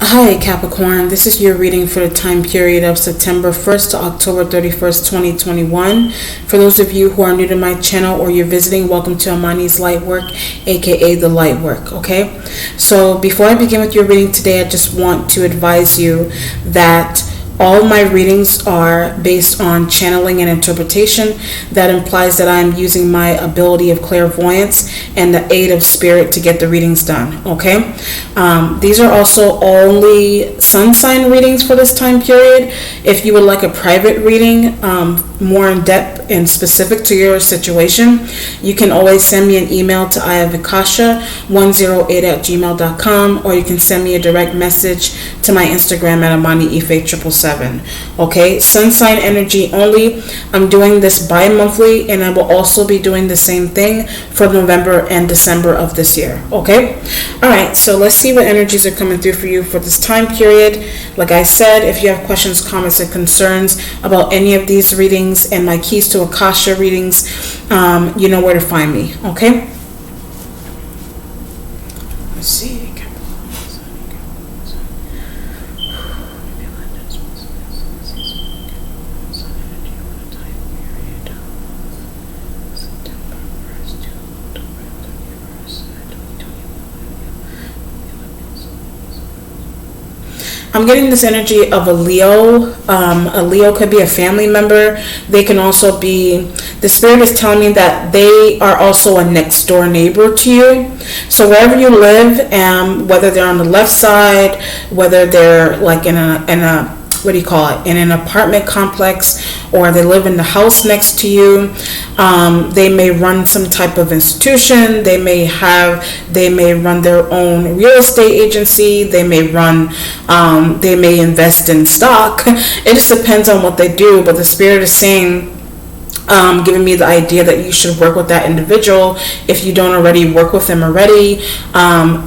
Hi Capricorn, this is your reading for the time period of September 1st to October 31st, 2021. For those of you who are new to my channel or you're visiting, welcome to Amani's Lightwork, aka The Lightwork, okay? So before I begin with your reading today, I just want to advise you that all my readings are based on channeling and interpretation. That implies that I'm using my ability of clairvoyance and the aid of spirit to get the readings done, okay? These are also only sun sign readings for this time period. If you would like a private reading, more in depth and specific to your situation, you can always send me an email to iavakasha108@gmail.com, or you can send me a direct message to my Instagram at AmaniIfe777. Okay, sun sign energy only. I'm doing this bi-monthly, and I will also be doing the same thing for November and December of this year. Okay, all right, so let's see what energies are coming through for you for this time period. Like I said, if you have questions, comments, and concerns about any of these readings and my keys to Akasha readings, you know where to find me. Okay, let's see. I'm getting this energy of a Leo. A Leo could be a family member. They can also be, the spirit is telling me that they are also a next door neighbor to you. So wherever you live, whether they're on the left side, whether they're like in a what do you call it, in an apartment complex, or they live in the house next to you, they may run some type of institution, they may run their own real estate agency, they may invest in stock. It just depends on what they do, but the spirit is saying, giving me the idea that you should work with that individual if you don't already work with them already.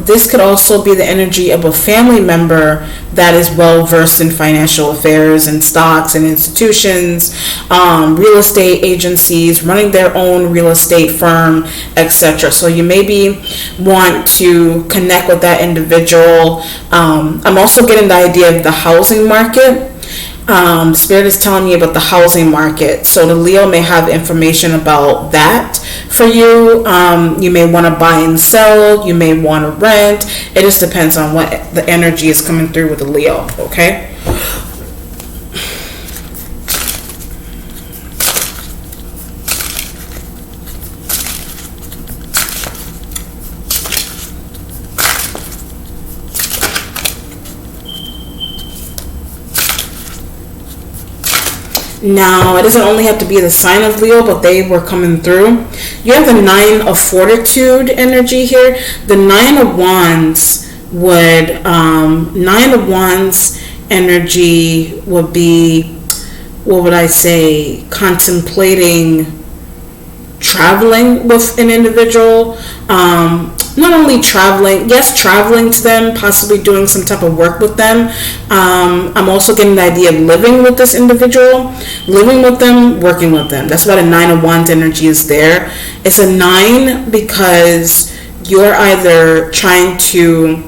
This could also be the energy of a family member that is well versed in financial affairs and stocks and institutions, real estate agencies, running their own real estate firm, etc. So you maybe want to connect with that individual. I'm also getting the idea of the housing market. Spirit is telling me about the housing market. So the Leo may have information about that for you. You may want to buy and sell. You may want to rent. It just depends on what the energy is coming through with the Leo. Okay. Now, it doesn't only have to be the sign of Leo, but they were coming through. You have the Nine of Fortitude energy here. The Nine of Wands energy would be, what would I say, contemplating traveling with an individual. Not only traveling to them, possibly doing some type of work with them. I'm also getting the idea of living with this individual, living with them, working with them. That's why the Nine of Wands energy is there. It's a 9 because you're either trying to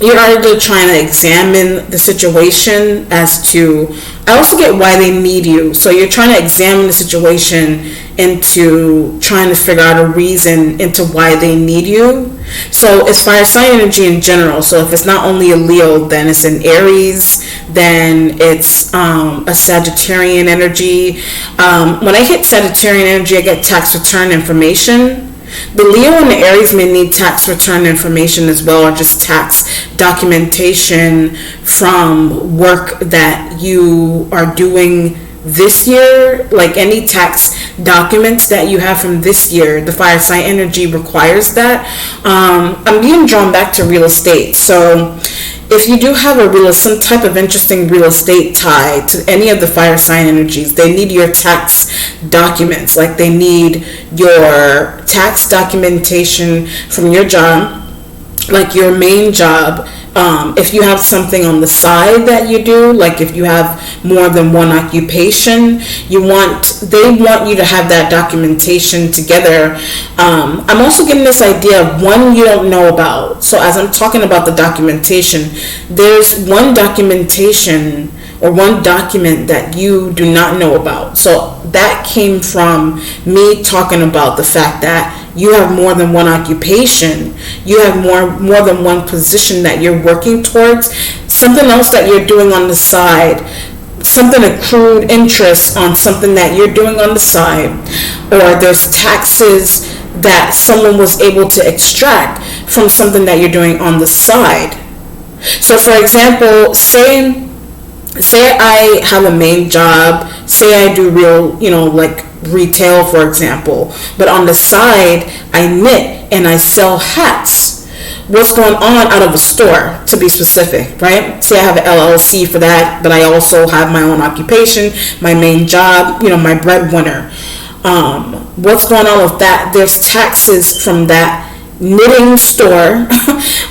examine the situation as to, I also get why they need you. So you're trying to examine the situation into trying to figure out a reason into why they need you. So it's fire sign energy in general. So if it's not only a Leo, then it's an Aries, then it's a Sagittarian energy. When I hit Sagittarian energy, I get tax return information. The Leo and the Aries may need tax return information as well, or just tax documentation from work that you are doing this year. Like any tax documents that you have from this year, the fire sign energy requires that. I'm being drawn back to real estate. So if you do have some type of interesting real estate tie to any of the fire sign energies, they need your tax documents. Like they need your tax documentation from your job, like your main job, If you have something on the side that you do, like if you have more than one occupation, they want you to have that documentation together. I'm also getting this idea of one you don't know about. So as I'm talking about the documentation, there's one documentation or one document that you do not know about. So that came from me talking about the fact that you have more than one occupation, you have more than one position that you're working towards, something else that you're doing on the side, something accrued interest on something that you're doing on the side, or there's taxes that someone was able to extract from something that you're doing on the side. So for example, say I have a main job, say I do real, like retail, for example, but on the side I knit and I sell hats. What's going on out of the store, to be specific, right? Say I have an LLC for that, but I also have my own occupation, my main job, my breadwinner. What's going on with that? There's taxes from that knitting store.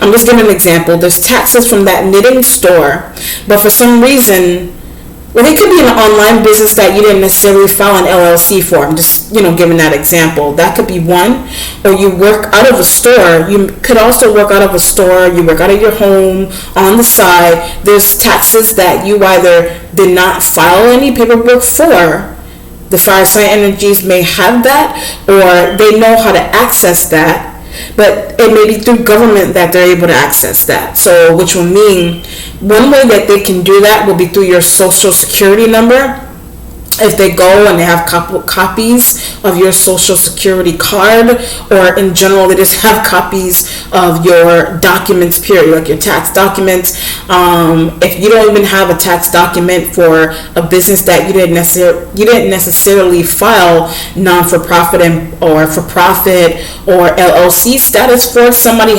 I'm just giving an example. There's taxes from that knitting store, but for some reason, it could be an online business that you didn't necessarily file an LLC for. I'm just, giving that example. That could be one. Or you work out of a store. You could also work out of a store. You work out of your home on the side. There's taxes that you either did not file any paperwork for. The fire sign energies may have that, or they know how to access that. But it may be through government that they're able to access that. So, which will mean one way that they can do that will be through your social security number. If they go and they have copies of your social security card, or in general they just have copies of your documents, period, like your tax documents. If you don't even have a tax document for a business that you didn't necessarily file non-for-profit or for-profit or LLC status for, somebody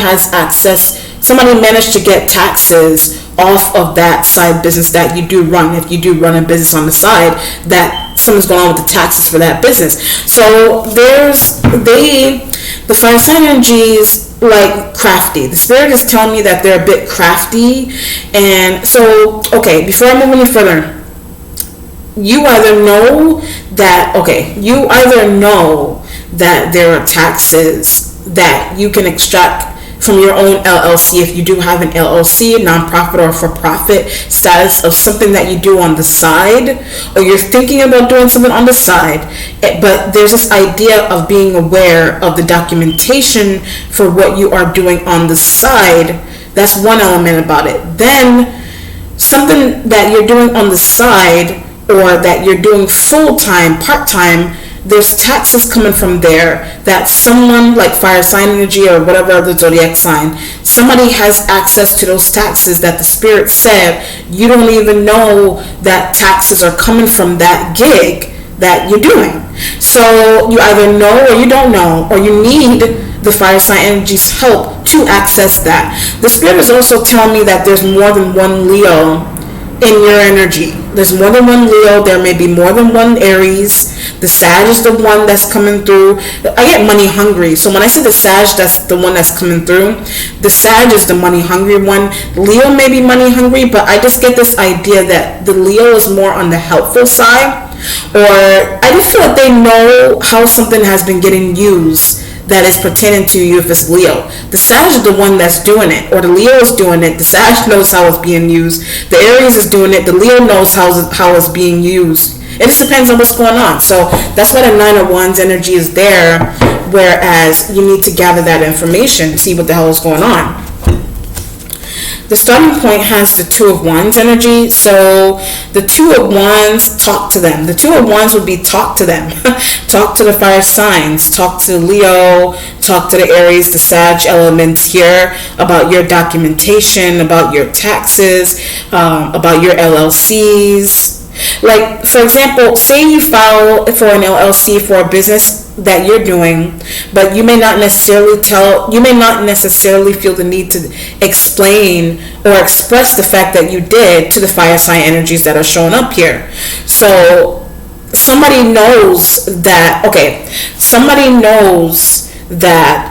managed to get taxes off of that side business that you do run. If you do run a business on the side, that something's going on with the taxes for that business. So the fire sign energies, like crafty. The spirit is telling me that they're a bit crafty. And so, okay, before I move any further, you either know that there are taxes that you can extract from your own LLC, if you do have an LLC, a nonprofit or for-profit status of something that you do on the side, or you're thinking about doing something on the side, but there's this idea of being aware of the documentation for what you are doing on the side. That's one element about it. Then something that you're doing on the side, or that you're doing full-time, part-time, there's taxes coming from there that someone like fire sign energy or whatever other zodiac sign, somebody has access to those taxes that the spirit said you don't even know that taxes are coming from that gig that you're doing. So you either know or you don't know, or you need the fire sign energy's help to access that. The spirit is also telling me that there's more than one Leo in your energy. There's more than one Leo. There may be more than one Aries. The Sag is the one that's coming through. I get money hungry. So when I say the Sag, that's the one that's coming through. The Sag is the money hungry one. Leo may be money hungry, but I just get this idea that the Leo is more on the helpful side. Or I just feel like they know how something has been getting used that is pertaining to you if it's Leo. The Sag is the one that's doing it, or the Leo is doing it. The Sag knows how it's being used. The Aries is doing it. The Leo knows how it's being used. It just depends on what's going on. So that's why the 9 of Wands energy is there, whereas you need to gather that information to see what the hell is going on. The starting point has the 2 of Wands energy. So the 2 of Wands, talk to them. The 2 of Wands would be talk to them. Talk to the fire signs. Talk to Leo. Talk to the Aries, the Sag elements here about your documentation, about your taxes, about your LLCs. Like, for example, say you file for an LLC for a business that you're doing, but you may not necessarily feel the need to explain or express the fact that you did to the fire sign energies that are showing up here. So somebody knows that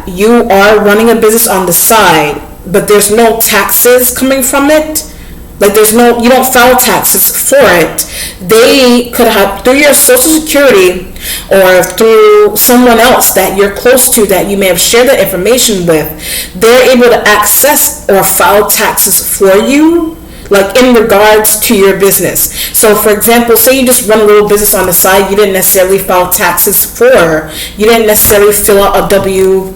you are running a business on the side but there's no taxes coming from it. Like you don't file taxes for it. They could have, through your social security or through someone else that you're close to that you may have shared that information with, they're able to access or file taxes for you, like in regards to your business. So for example, say you just run a little business on the side, you didn't necessarily file taxes for, you didn't necessarily fill out a W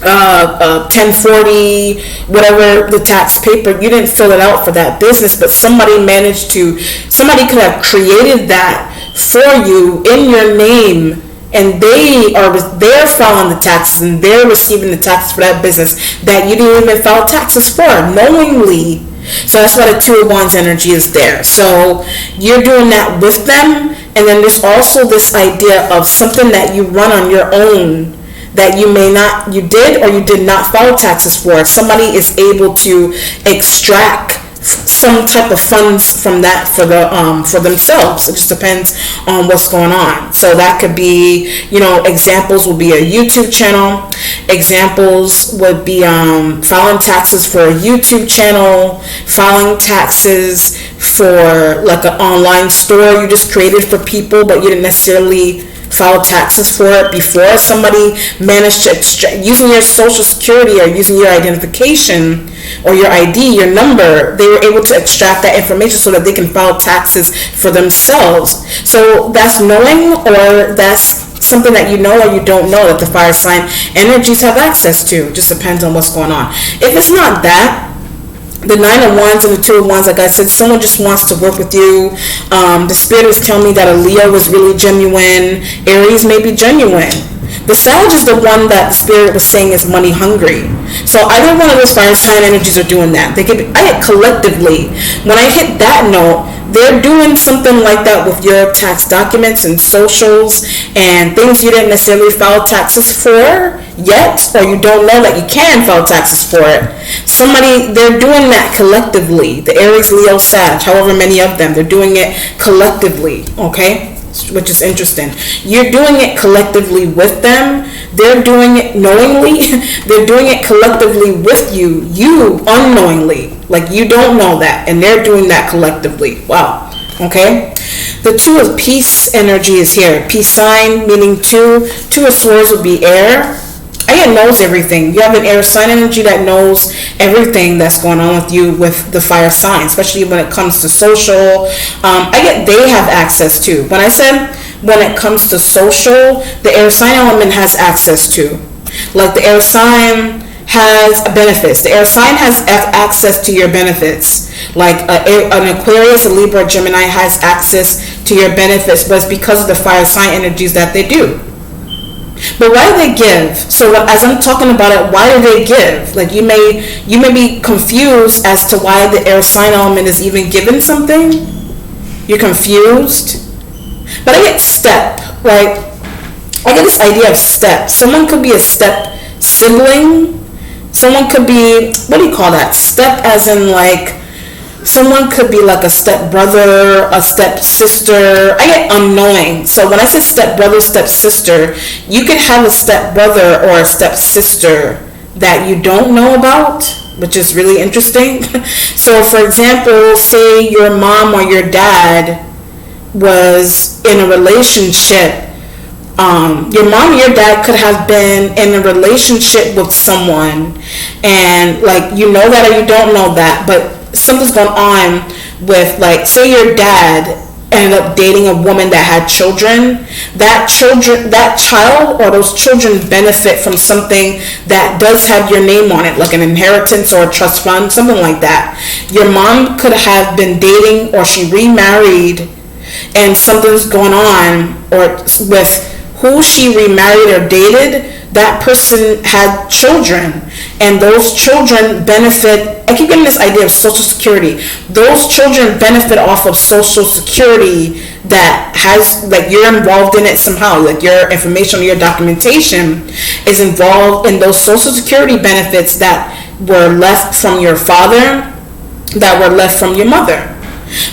1040, whatever the tax paper, you didn't fill it out for that business, but somebody could have created that for you in your name, and they're filing the taxes and they're receiving the taxes for that business that you didn't even file taxes for knowingly. So that's why the Two of Wands energy is there. So you're doing that with them, and then there's also this idea of something that you run on your own that you did or you did not file taxes for. Somebody is able to extract some type of funds from that for themselves. It just depends on what's going on. So that could be, examples would be a YouTube channel. Examples would be filing taxes for a YouTube channel, filing taxes for like an online store you just created for people, but you didn't necessarily file taxes for it before. Somebody managed to extract, using your social security or using your identification or your ID, your number, they were able to extract that information so that they can file taxes for themselves. So that's knowing, or that's something that you know or you don't know that the fire sign energies have access to. Just depends on what's going on. If it's not that, the Nine of Wands and the Two of Wands, like I said, someone just wants to work with you. The spirit is telling me that a Leo is really genuine. Aries may be genuine. The Sag is the one that the spirit was saying is money hungry. So either one of those fire sign energies are doing that. Collectively, when I hit that note, they're doing something like that with your tax documents and socials and things you didn't necessarily file taxes for yet, or you don't know that you can file taxes for it. They're doing that collectively. The Aries, Leo, Sag, however many of them, they're doing it collectively, okay? Which is interesting. You're doing it collectively with them. They're doing it knowingly. They're doing it collectively with you unknowingly. Like you don't know that, and they're doing that collectively. Wow. Okay. The Two of Peace energy is here. Peace sign, meaning two. Two of Swords would be air. It knows everything. You have an air sign energy that knows everything that's going on with you with the fire sign, especially when it comes to social. They have access to. When I said when it comes to social, the air sign element has access to. Like the air sign has benefits. The air sign has access to your benefits. Like an Aquarius, a Libra, a Gemini has access to your benefits, but it's because of the fire sign energies that they do. But why do they give? So as I'm talking about it, why do they give? Like you may be confused as to why the air sign element is even given something. You're confused. But I get step, right? I get this idea of step. Someone could be a step sibling. Someone could be, what do you call that? Step as in like, someone could be like a step brother, a step sister. I get unknowing. So when I say step brother, step sister, you could have a step brother or a step sister that you don't know about, which is really interesting. So for example, say your mom or your dad was in a relationship. Your mom or your dad could have been in a relationship with someone, and like you know that or you don't know that, but something's going on with, like, say your dad ended up dating a woman that had children. That child or those children benefit from something that does have your name on it, like an inheritance or a trust fund, something like that. Your mom could have been dating, or she remarried, and something's going on, or with who she remarried or dated, that person had children, and those children benefit. I keep getting this idea of Social Security. Those children benefit off of Social Security that has, like, you're involved in it somehow, like your information or your documentation is involved in those Social Security benefits that were left from your father, that were left from your mother.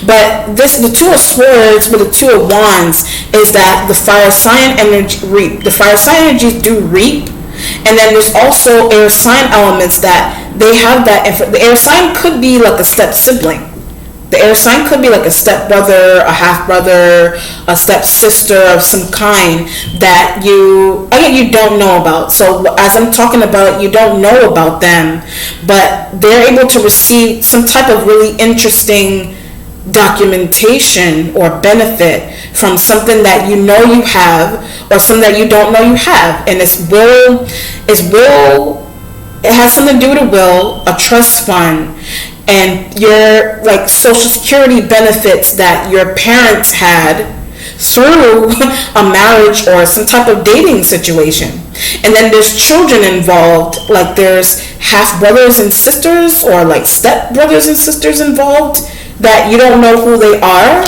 But the Two of Swords with the Two of Wands is that the fire sign energy reap. The fire sign energies do reap, And then there's also air sign elements that they have that. The air sign could be like a step sibling. The air sign could be like a step brother, a half brother, a step sister of some kind that you don't know about. So as I'm talking about, you don't know about them, but they're able to receive some type of really interesting documentation or benefit from something that you know you have or something that you don't know you have. And it has something to do with a will, a trust fund, and your like social security benefits that your parents had through a marriage or some type of dating situation. And then there's children involved, like there's half brothers and sisters or like step brothers and sisters involved that you don't know who they are.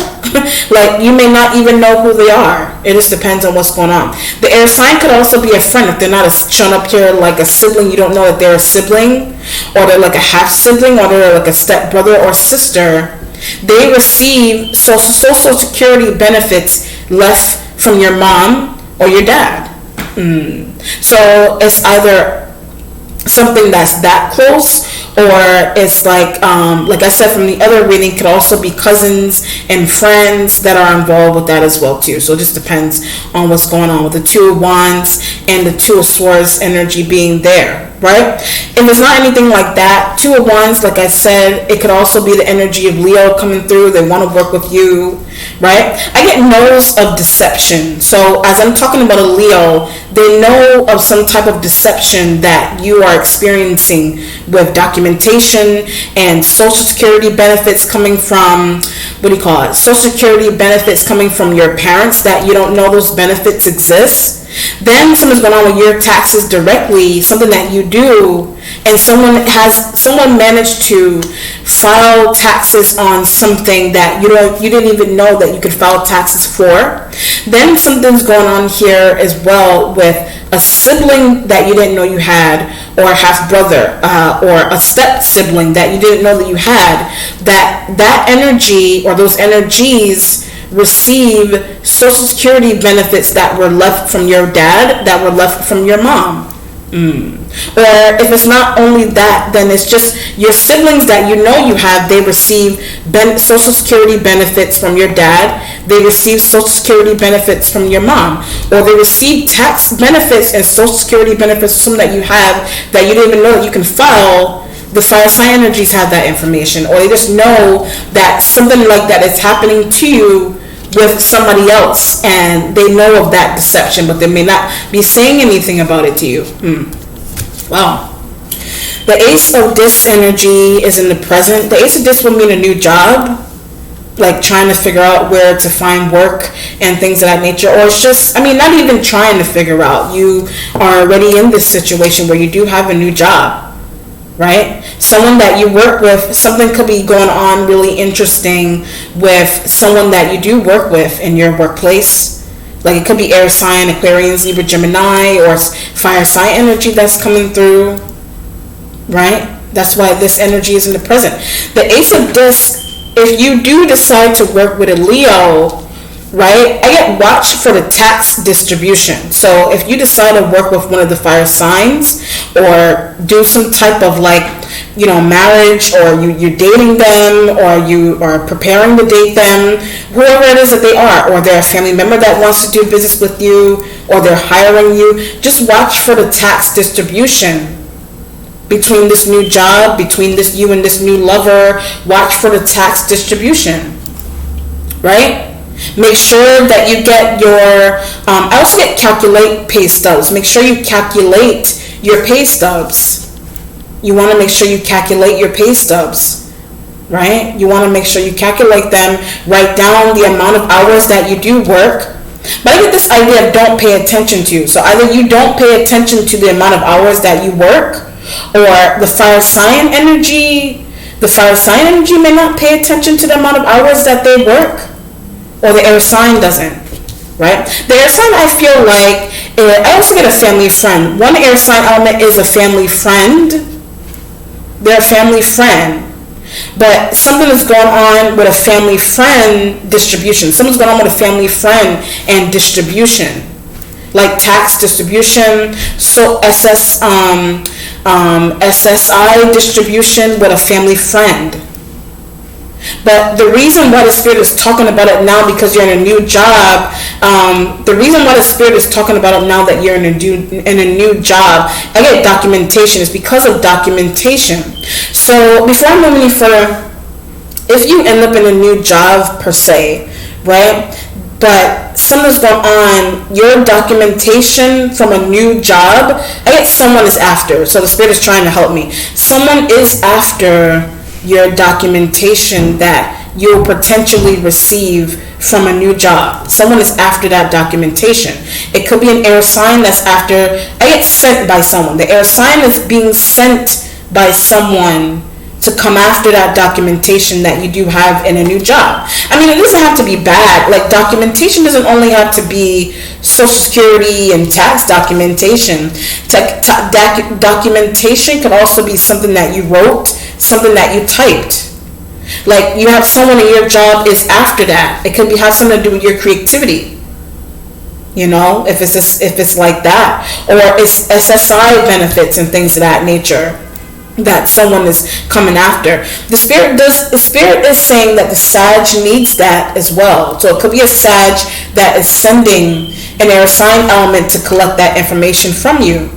Like you may not even know who they are. It just depends on what's going on. The air sign could also be a friend. If they're not shown up here like a sibling, you don't know that they're a sibling, or they're like a half sibling, or they're like a step brother or sister. They receive social security benefits left from your mom or your dad. So it's either something that's that close, or it's like I said from the other reading, could also be cousins and friends that are involved with that as well too. So it just depends on what's going on with the Two of Wands and the Two of Swords energy being there, right? If it's not anything like that, Two of Wands, like I said, it could also be the energy of Leo coming through. They want to work with you, right? I get no's of deception. So as I'm talking about a Leo, they know of some type of deception that you are experiencing with documentation and social security benefits coming from, social security benefits coming from your parents that you don't know those benefits exist. Then something's going on with your taxes directly, something that you do, and someone managed to file taxes on something that you didn't even know that you could file taxes for. Then something's going on here as well with a sibling that you didn't know you had, or a half brother, or a step sibling that you didn't know that you had. That energy or those energies receive social security benefits that were left from your dad, that were left from your mom. Or if it's not only that, then it's just your siblings that you know you have, they receive social security benefits from your dad, they receive social security benefits from your mom, or they receive tax benefits and social security benefits from that you have that you didn't even know that you can file. The fire sign energies have that information, or they just know that something like that is happening to you with somebody else, and they know of that deception, but they may not be saying anything about it to you. Wow. The Ace of Discs energy is in the present. The Ace of Discs will mean a new job, like trying to figure out where to find work and things of that nature, or it's just, not even trying to figure out. You are already in this situation where you do have a new job, right? Someone that you work with, something could be going on really interesting with someone that you do work with in your workplace. Like it could be air sign, Aquarius, Libra, Gemini, or fire sign energy that's coming through, right? That's why this energy is in the present. The Ace of Discs, if you do decide to work with a Leo, right, I get watch for the tax distribution. So if you decide to work with one of the fire signs, or do some type of marriage, or you're dating them, or you are preparing to date them, whoever it is that they are, or they're a family member that wants to do business with you, or they're hiring you, just watch for the tax distribution between this new job, between you and this new lover. Watch for the tax distribution, right? Make sure that you get your, I also get calculate pay stubs. Make sure you calculate your pay stubs. You want to make sure you calculate your pay stubs, right? You want to make sure you calculate them, write down the amount of hours that you do work. But I get this idea of don't pay attention to. So either you don't pay attention to the amount of hours that you work, or the fire sign energy may not pay attention to the amount of hours that they work, or the air sign doesn't, right? The air sign, I feel like, I also get a family friend. One air sign element is a family friend. They're a family friend. But something is going on with a family friend distribution. Something's going on with a family friend and distribution, like tax distribution, so SSI distribution with a family friend. But the reason why the Spirit is talking about it now, because you're in a new job, the reason why the Spirit is talking about it now that you're in a new job, I get documentation, is because of documentation. So before I move any further, if you end up in a new job per se, right, but something's going on, your documentation from a new job, I get someone is after, so the Spirit is trying to help me. Someone is after your documentation that you'll potentially receive from a new job. Someone is after that documentation. It could be an air sign that's after, I get sent by someone. The air sign is being sent by someone to come after that documentation that you do have in a new job. I mean, it doesn't have to be bad. Like, documentation doesn't only have to be Social Security and tax documentation. Documentation could also be something that you wrote, something that you typed. Like, you have someone in your job is after that. It could be have something to do with your creativity. You know, if it's like that, or it's SSI benefits and things of that nature that someone is coming after. The Spirit is saying that the Sag needs that as well. So it could be a Sag that is sending an air sign element to collect that information from you.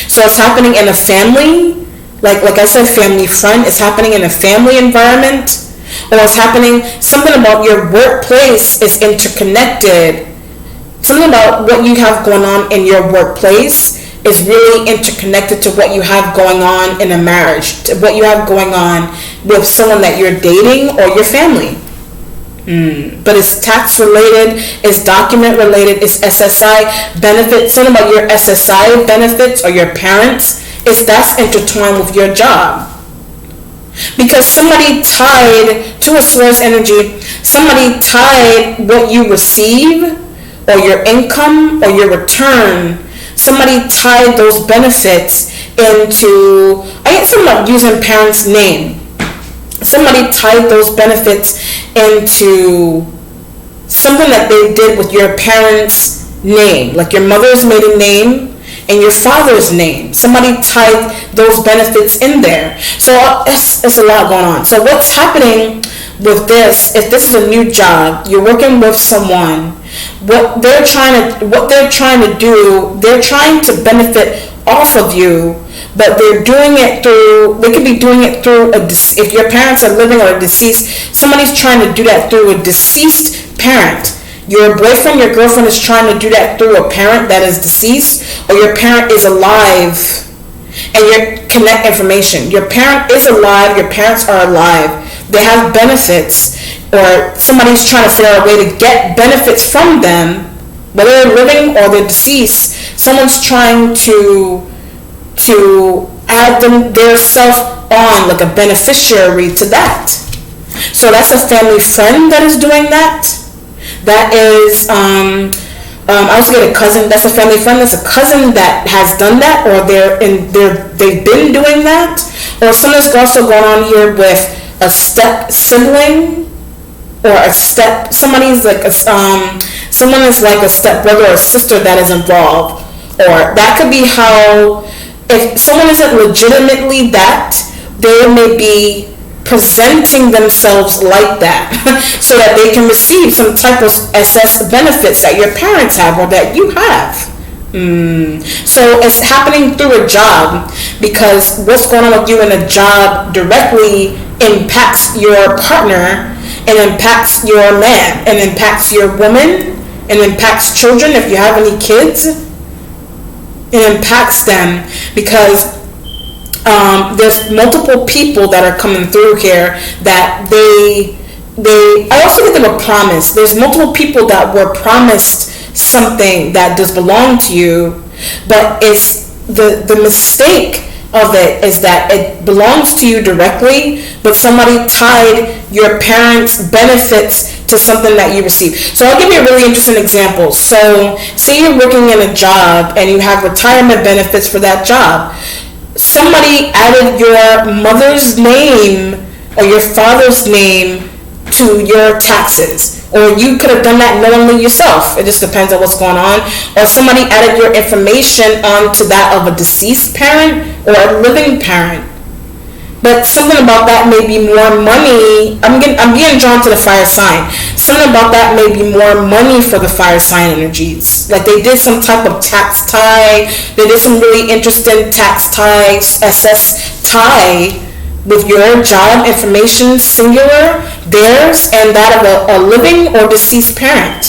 So it's happening in a family, like I said, family friend. It's happening in a family environment, or it's happening, something about your workplace is interconnected. Something about what you have going on in your workplace is really interconnected to what you have going on in a marriage, to what you have going on with someone that you're dating or your family. But it's tax related, it's document related, it's SSI benefits, something about your SSI benefits or your parents, that's intertwined with your job. Because somebody tied to a source energy, somebody tied what you receive or your income or your return, somebody tied those benefits into, I get something about using parents' name. Somebody tied those benefits into something that they did with your parents' name, like your mother's maiden name and your father's name. Somebody tied those benefits in there. So it's a lot going on. So what's happening with this, if this is a new job, you're working with someone, what they're trying to do, they're trying to benefit off of you, but they could be doing it through if your parents are living or deceased, somebody's trying to do that through a deceased parent. Your boyfriend, your girlfriend is trying to do that through a parent that is deceased, or your parent is alive, and you connect information. Your parent is alive, your parents are alive, they have benefits, or somebody's trying to figure out a way to get benefits from them, whether they're living or they're deceased. Someone's trying to add their self on, like a beneficiary to that. So that's a family friend that is doing that. That is, I also get a cousin. That's a family friend. That's a cousin that has done that, or they've been doing that. Or something's also going on here with a step sibling, or someone is like a step brother or sister that is involved. Or that could be how, if someone isn't legitimately that, they may be presenting themselves like that so that they can receive some type of SS benefits that your parents have or that you have. So it's happening through a job, because what's going on with you in a job directly impacts your partner, and impacts your man, and impacts your woman, and impacts children if you have any kids. It impacts them because there's multiple people that are coming through here that I also get them a promise. There's multiple people that were promised something that does belong to you, but it's the mistake of it is that it belongs to you directly, but somebody tied your parents' benefits to something that you receive. So I'll give you a really interesting example. So say you're working in a job and you have retirement benefits for that job. Somebody added your mother's name or your father's name to your taxes. Or you could have done that knowingly yourself. It just depends on what's going on. Or somebody added your information onto that of a deceased parent or a living parent. But something about that may be more money. I'm being drawn to the fire sign. Something about that may be more money for the fire sign energies. Like they did some type of tax tie. They did some really interesting tax tie, SS tie with your job information, singular, theirs, and that of a living or deceased parent.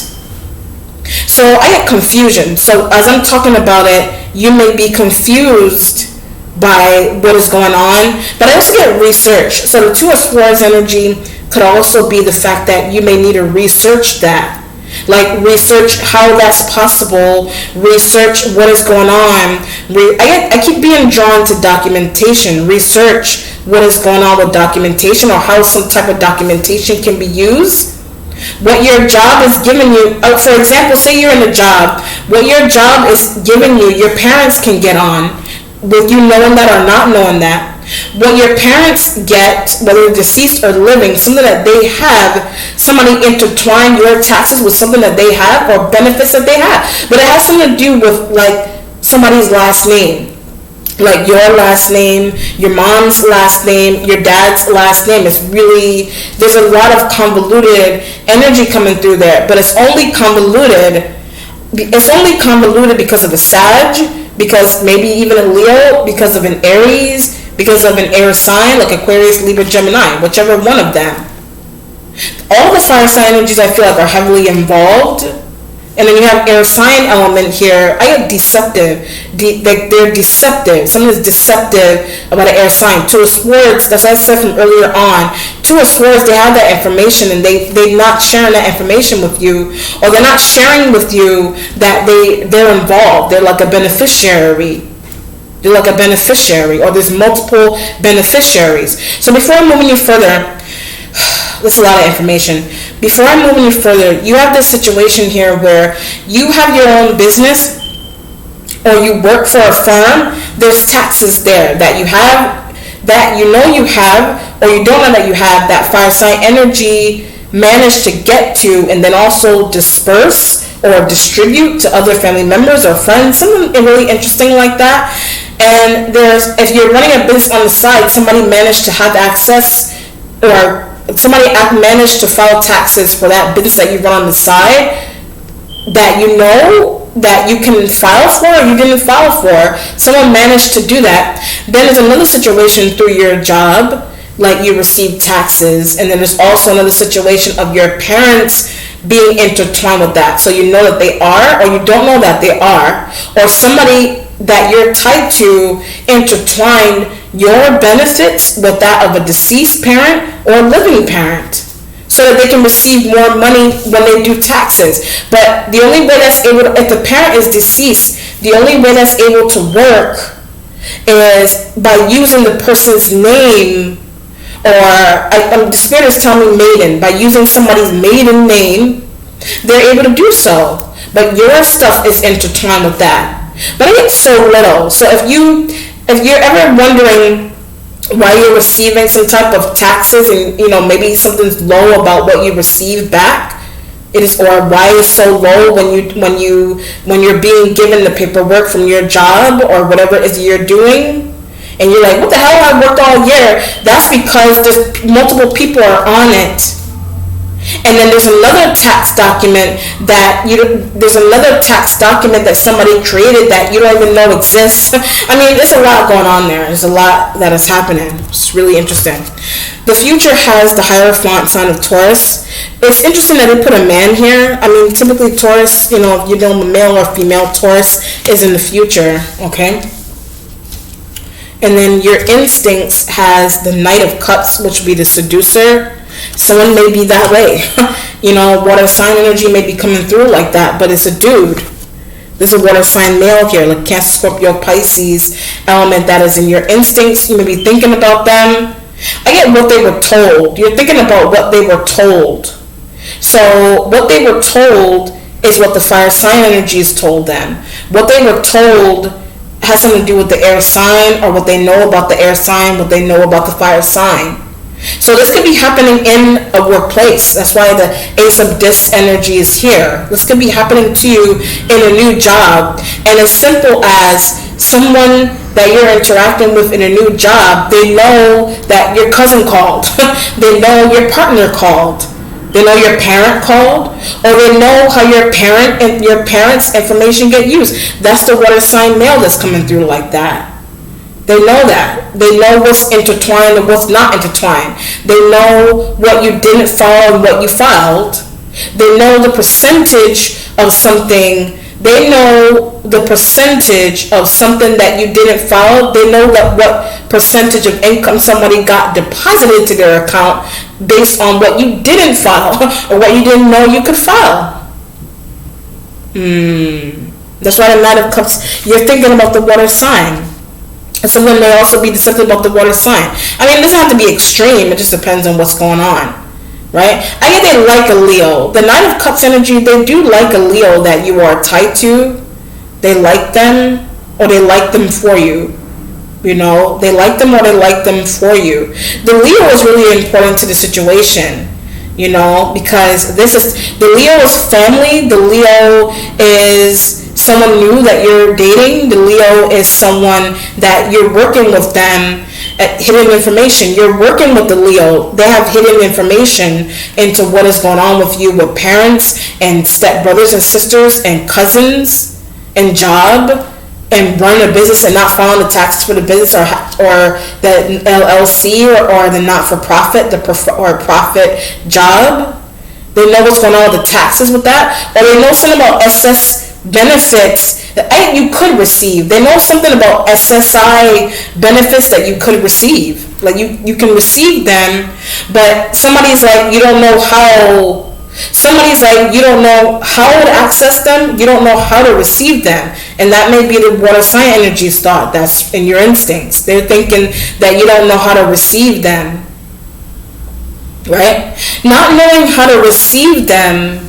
So I get confusion. So as I'm talking about it, you may be confused by what is going on, but I also get research. So the Two of Swords energy could also be the fact that you may need to research that. Like research how that's possible, research what is going on. I keep being drawn to documentation, research what is going on with documentation or how some type of documentation can be used. What your job is giving you, for example, say you're in a job, what your job is giving you, your parents can get on with you knowing that or not knowing that. What your parents get, whether deceased or living, something that they have, somebody intertwine your taxes with something that they have or benefits that they have. But it has something to do with like somebody's last name. Like your last name, your mom's last name, your dad's last name. It's really, there's a lot of convoluted energy coming through there. But it's only convoluted because of a Sag, because maybe even a Leo, because of an Aries, because of an air sign like Aquarius, Libra, Gemini, whichever one of them. All the fire sign energies I feel like are heavily involved. And then you have air sign element here. I get deceptive. They're deceptive. Something is deceptive about an air sign. Two of Swords, that's what I said from earlier on. Two of Swords, they have that information and they're not sharing that information with you. Or they're not sharing with you that they're involved. They're like a beneficiary. They're like a beneficiary, or there's multiple beneficiaries. So before I move any further, that's a lot of information. Before I move any further, you have this situation here where you have your own business or you work for a firm. There's taxes there that you have, that you know you have, or you don't know that you have, that fire sign energy managed to get to and then also disperse or distribute to other family members or friends, something really interesting like that. And if you're running a business on the side, somebody managed to have access, or somebody managed to file taxes for that business that you run on the side that you know that you can file for or you didn't file for. Someone managed to do that. Then there's another situation through your job, like you receive taxes, and then there's also another situation of your parents being intertwined with that. So you know that they are, or you don't know that they are, or somebody that you're tied to intertwine your benefits with that of a deceased parent or living parent, so that they can receive more money when they do taxes. But the only way that's able to, if the parent is deceased, the only way that's able to work is by using the person's name, or the spirit is telling me maiden, by using somebody's maiden name, they're able to do so. But your stuff is intertwined with that. But I get so little. So if you're ever wondering why you're receiving some type of taxes and maybe something's low about what you receive back, or why it's so low when you're being given the paperwork from your job or whatever it is you're doing, and you're like, what the hell, I worked all year. That's because there's multiple people are on it. And then there's another tax document that somebody created that you don't even know exists. I mean, there's a lot going on there. There's a lot that is happening. It's really interesting. The future has the Hierophant sign of Taurus. It's interesting that they put a man here. I mean, typically Taurus, if you know male or female, Taurus is in the future, okay? And then your instincts has the Knight of Cups, which would be the seducer. Someone may be that way. Water sign energy may be coming through like that, but it's a dude. There's a water sign male here, like Cancer, Scorpio, Pisces element that is in your instincts. You may be thinking about them. I get what they were told. You're thinking about what they were told. So what they were told is what the fire sign energies told them. What they were told has something to do with the air sign, or what they know about the air sign, what they know about the fire sign. So this could be happening in a workplace. That's why the Ace of Disc energy is here. This could be happening to you in a new job. And as simple as someone that you're interacting with in a new job, they know that your cousin called. They know your partner called. They know your parent called, or they know how your parents' information get used. That's the water sign male that's coming through like that. They know that. They know what's intertwined and what's not intertwined. They know what you didn't file and what you filed. They know the percentage of something. They know the percentage of something that you didn't file. They know that what percentage of income somebody got deposited to their account based on what you didn't file or what you didn't know you could file. That's why the Knight of Cups, you're thinking about the water sign. And someone may also be deceptive about the water sign. I mean, it doesn't have to be extreme. It just depends on what's going on, right? I get they like a Leo. The Knight of Cups energy, they do like a Leo that you are tied to. They like them, or they like them for you. You know, they like them or they like them for you. The Leo is really important to the situation, you know, because this is, the Leo is family. The Leo is someone new that you're dating. The Leo is someone that you're working with them at hidden information. You're working with the Leo. They have hidden information into what is going on with you with parents and step brothers and sisters and cousins and job and running a business and not filing the taxes for the business or the LLC or the not-for-profit, or profit job. They know what's going on with the taxes with that, or they know something about SS benefits that you could receive. They know something about SSI benefits that you could receive. Like you can receive them, but somebody's like, you don't know how. Somebody's like, you don't know how to access them. You don't know how to receive them. And that may be the water sign energy's thought. That's in your instincts. They're thinking that you don't know how to receive them. Right? Not knowing how to receive them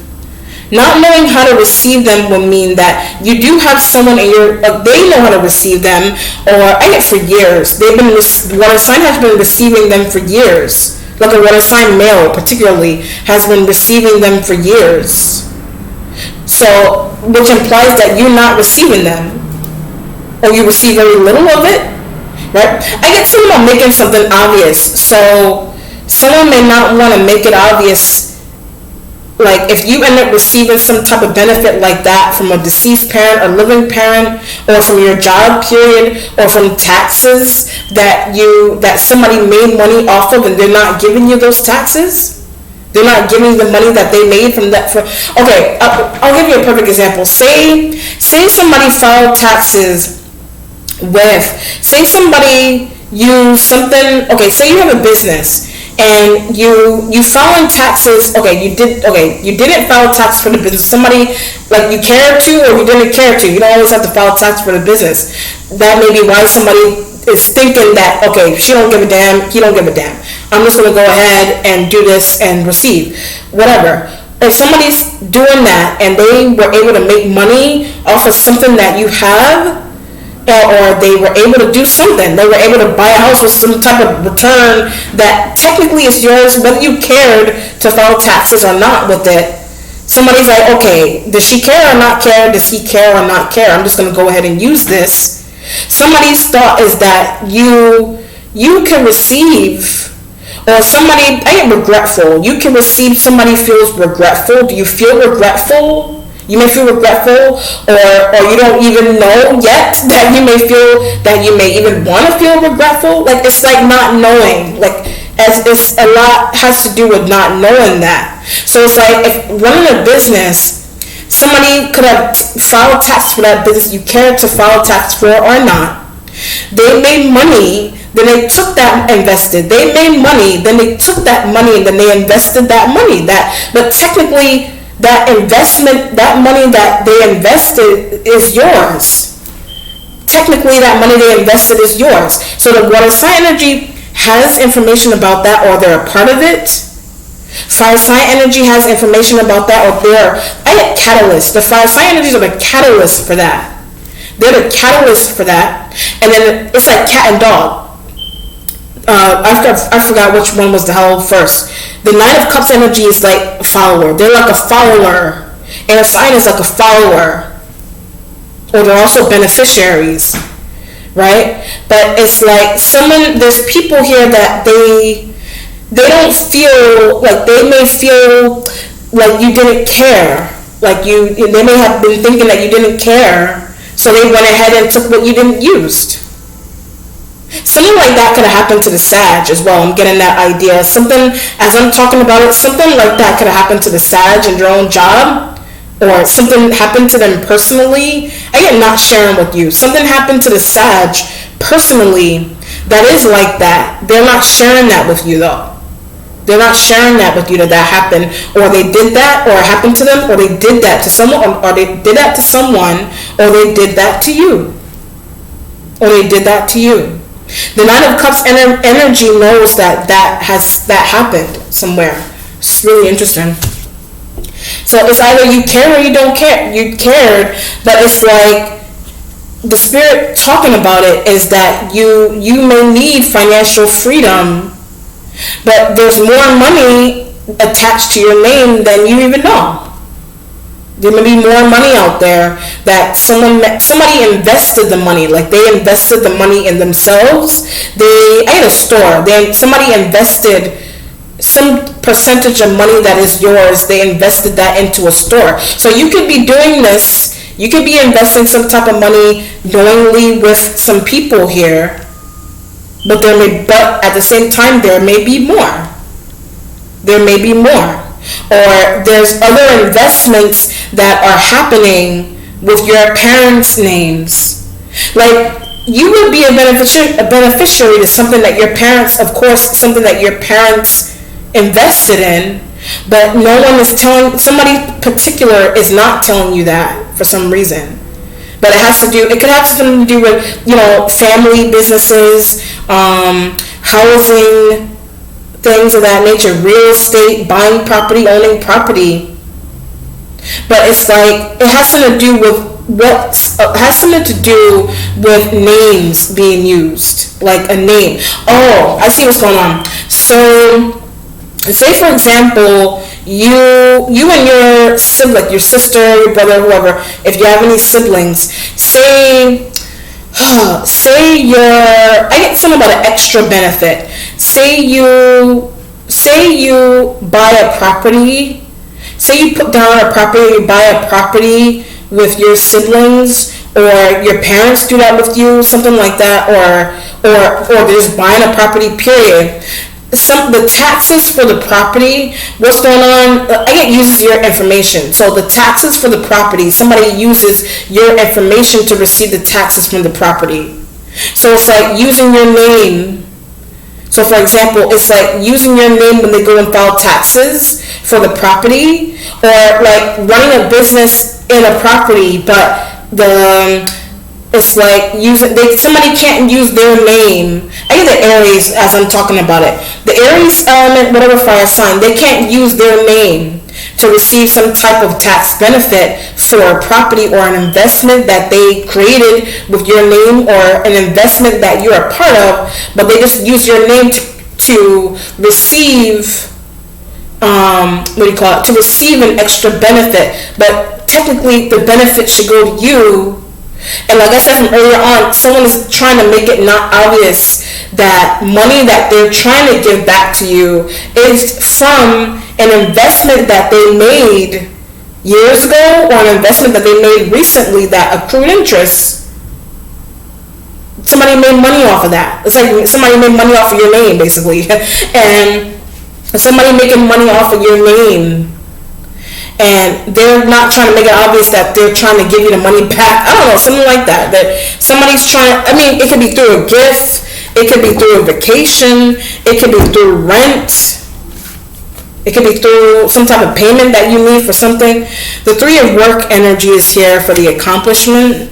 would mean that you do have someone in your, they know how to receive them, or I get for years. Water sign has been receiving them for years. Like a water sign male particularly has been receiving them for years. So, which implies that you're not receiving them, or you receive very little of it, right? I get something about making something obvious. So someone may not want to make it obvious. Like if you end up receiving some type of benefit like that from a deceased parent or living parent, or from your job period, or from taxes that somebody made money off of and they're not giving you those taxes, they're not giving you the money that they made from that. Okay, I'll give you a perfect example. Say somebody filed taxes with, say somebody used something. Okay, say you have a business. And you file taxes. You didn't file tax for the business. Somebody, like, you cared to, or you didn't care to. You don't always have to file tax for the business. That may be why somebody is thinking that, okay, she don't give a damn, he don't give a damn, I'm just going to go ahead and do this and receive whatever. If somebody's doing that and they were able to make money off of something that you have, or they were able to do something, they were able to buy a house with some type of return that technically is yours, whether you cared to file taxes or not with it. Somebody's like, okay, does she care or not care? Does he care or not care? I'm just going to go ahead and use this. Somebody's thought is that you can receive, or somebody, I get regretful. You can receive, somebody feels regretful. Do you feel regretful? You may feel regretful, or you don't even know yet that you may feel, that you may even want to feel regretful. Like, it's like not knowing. Like, as it's a lot has to do with not knowing that. So it's like, if running a business, somebody could have filed tax for that business you cared to file tax for or not. They made money, then they took that invested. They made money, then they took that money, and then they invested that money. But technically, that investment, that money that they invested is yours. Technically, that money they invested is yours. So the water sign energy has information about that, or they're a part of it. Fire sign energy has information about that, or I get catalysts. The fire sign energies are the catalyst for that. They're the catalyst for that. And then it's like cat and dog. I forgot which one was the hell first. The Nine of Cups energy is like a follower. They're like a follower. And a sign is like a follower. Or they're also beneficiaries. Right? But it's like there's people here that they don't feel like, they may feel like you didn't care. Like they may have been thinking that you didn't care. So they went ahead and took what you didn't use. Something like that could have happened to the Sag as well. I'm getting that idea. Something, as I'm talking about it, something like that could have happened to the Sag in their own job, or something happened to them personally. Again, not sharing with you. Something happened to the Sag personally that is like that. They're not sharing that with you though. They're not sharing that with you that happened, or they did that, or it happened to them, or they did that to someone, or they did that to someone, or they did that to you. Or they did that to you. The Nine of Cups energy knows that happened somewhere. It's really interesting. So it's either you care or you don't care. You cared, but it's like the spirit talking about it is that you may need financial freedom, but there's more money attached to your name than you even know. There may be more money out there that somebody invested the money, like they invested the money in themselves. I had a store. Somebody invested some percentage of money that is yours. They invested that into a store. So you could be doing this. You could be investing some type of money knowingly with some people here, but at the same time there may be more. There may be more. Or there's other investments that are happening with your parents' names. Like, you would be a beneficiary to something that your parents, of course, something that your parents invested in, but no one is somebody particular is not telling you that for some reason. But it could have something to do with, family businesses, housing, things of that nature, real estate, buying property, owning property. But it's like it has something to do with names being used, like a name. Oh, I see what's going on. So, say for example, you and your sibling, your sister, your brother, whoever, if you have any siblings, I get something about an extra benefit. Say you buy a property. Say you put down a property, you buy a property with your siblings, or your parents do that with you, something like that, or just buying a property, period. The taxes for the property, what's going on, it uses your information. So the taxes for the property, somebody uses your information to receive the taxes from the property. So it's like using your name. So for example, it's like using your name when they go and file taxes for the property, or like running a business in a property, but it's like somebody can't use their name. I get the Aries as I'm talking about it. The Aries element, whatever fire sign, they can't use their name to receive some type of tax benefit for a property or an investment that they created with your name, or an investment that you're a part of, but they just use your name to receive to receive an extra benefit. But technically the benefit should go to you. And like I said from earlier on, someone is trying to make it not obvious that money that they're trying to give back to you is from an investment that they made years ago, or an investment that they made recently that accrued interest. Somebody made money off of that. It's like somebody made money off of your name, basically. And somebody making money off of your name, and they're not trying to make it obvious that they're trying to give you the money back. I don't know, something like that. That somebody's trying. I mean, it could be through a gift. It could be through a vacation. It could be through rent. It could be through some type of payment that you need for something. The Three of Work energy is here for the accomplishment.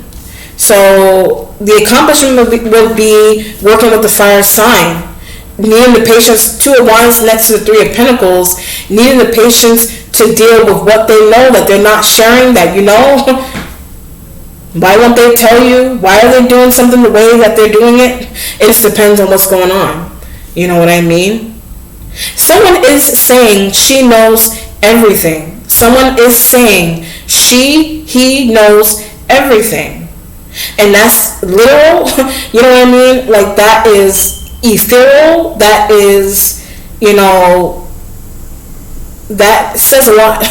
So the accomplishment will be working with the fire sign. Needing the patience, Two of Wands next to the Three of Pentacles, needing the patience to deal with what they know that they're not sharing, that why won't they tell you? Why are they doing something the way that they're doing it? It just depends on what's going on. You know what I mean? Someone is saying she knows everything. Someone is saying he knows everything. And that's literal. You know what I mean? Like, that is ethereal. That is, that says a lot,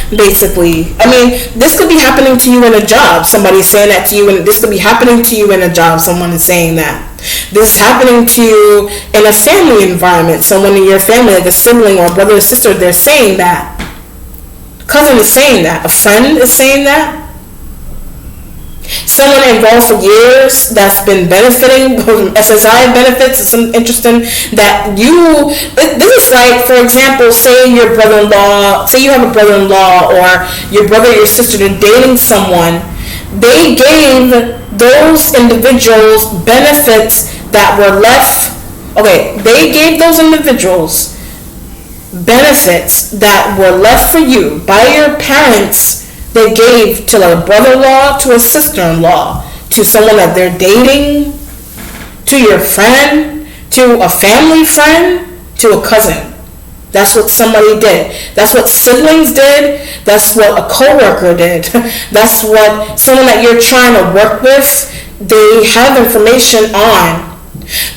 basically. I mean, this could be happening to you in a job. Somebody's saying that to you, and this could be happening to you in a job. Someone is saying that. This is happening to you in a family environment. Someone in your family, like a sibling or a brother or sister, they're saying that. Cousin is saying that. A friend is saying that. Someone involved for years that's been benefiting from SSI benefits. It's interesting that this is like, for example, say you have a brother-in-law or your brother or your sister, they're dating someone. They gave those individuals benefits that were left. Okay, they gave those individuals benefits that were left for you by your parents. They gave to a brother-in-law, to a sister-in-law, to someone that they're dating, to your friend, to a family friend, to a cousin. That's what somebody did. That's what siblings did. That's what a coworker did. That's what someone that you're trying to work with, they have information on.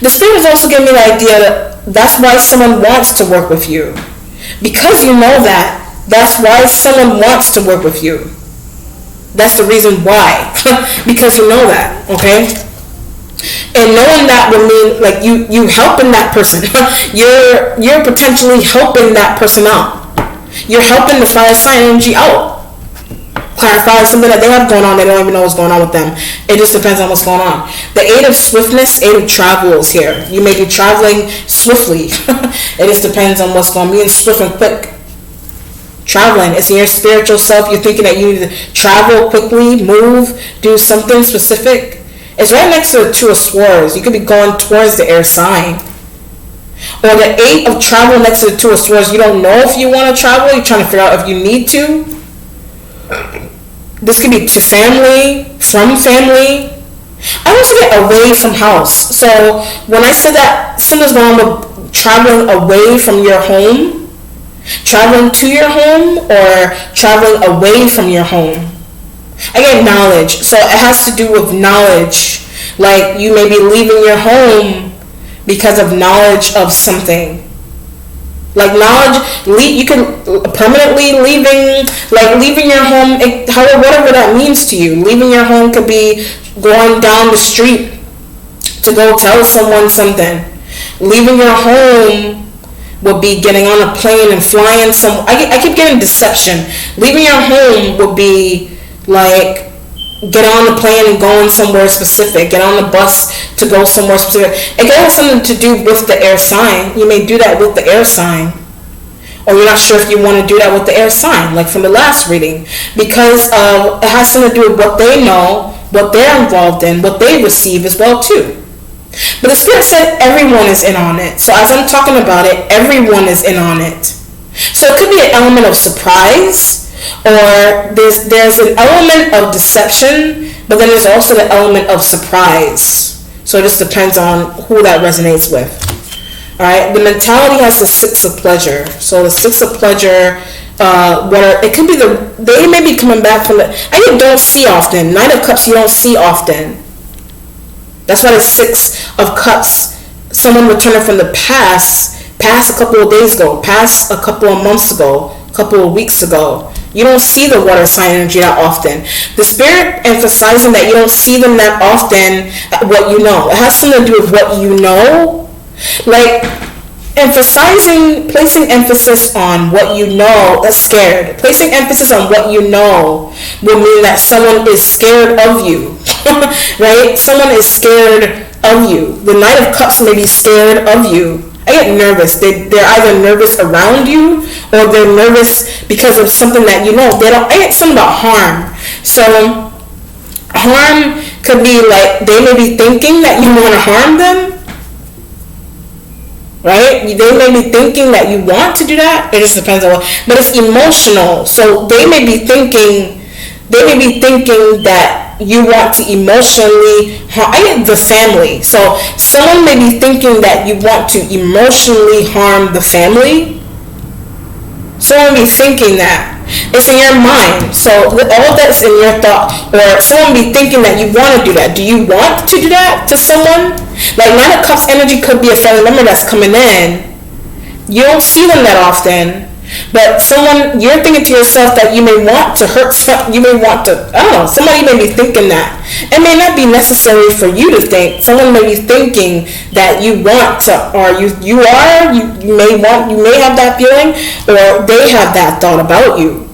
The Spirit is also giving me the idea that that's why someone wants to work with you. Because you know that, that's why someone wants to work with you. That's the reason why. Because you know that, okay? And knowing that would mean, like, you helping that person. You're potentially helping that person out. You're helping the fire sign energy out. Clarify something that they have going on, they don't even know what's going on with them. It just depends on what's going on. The 8 of swiftness, 8 of travel is here. You may be traveling swiftly. It just depends on what's going on. Being swift and quick. Traveling, it's in your spiritual self. You're thinking that you need to travel quickly, move, do something specific. It's right next to the 2 of swords. You could be going towards the air sign. Or the 8 of travel next to the 2 of swords. You don't know if you want to travel. You're trying to figure out if you need to. This could be to family, from family. I also get away from house. So when I said that something's going on with traveling away from your home, traveling to your home or traveling away from your home. I get knowledge. So it has to do with knowledge. Like, you may be leaving your home because of knowledge of something. Like, knowledge, you can permanently leaving your home, whatever that means to you. Leaving your home could be going down the street to go tell someone something. Leaving your home would be getting on a plane and flying somewhere. I keep getting deception. Leaving your home would be like get on the plane and going somewhere specific. Get on the bus to go somewhere specific. It could have something to do with the air sign. You may do that with the air sign. Or you're not sure if you want to do that with the air sign, like from the last reading. Because it has something to do with what they know, what they're involved in, what they receive as well too. But the Spirit said everyone is in on it. So as I'm talking about it, everyone is in on it. So it could be an element of surprise, or there's an element of deception, but then there's also the element of surprise. So it just depends on who that resonates with. Alright, the mentality has the 6 of pleasure. So the 6 of pleasure, it could be they may be coming back from I don't see often. 9 of Cups you don't see often. That's why the 6 of Cups, someone returning from the past a couple of days ago, past a couple of months ago, a couple of weeks ago. You don't see the water sign energy that often. The Spirit emphasizing that you don't see them that often at what you know. It has something to do with what you know. Like, placing emphasis on what you know, that's scared. Placing emphasis on what you know will mean that someone is scared of you. Right? Someone is scared of you. The Knight of Cups may be scared of you. I get nervous. They're either nervous around you or they're nervous because of something that you know. I get something about harm. So harm could be like they may be thinking that you want to harm them. Right? They may be thinking that you want to do that. It just depends on what. But it's emotional. So they may be thinking that you want to emotionally harm the family. So someone may be thinking that you want to emotionally harm the family. Someone may be thinking that. It's in your mind. So all that's in your thought. Or someone be thinking that you want to do that. Do you want to do that to someone? Like Nine of Cups energy could be a family member that's coming in. You don't see them that often. But someone, you're thinking to yourself that you may want to hurt, you may want to, I don't know, somebody may be thinking that. It may not be necessary for you to think. Someone may be thinking that you want to, or you may have that feeling, or they have that thought about you.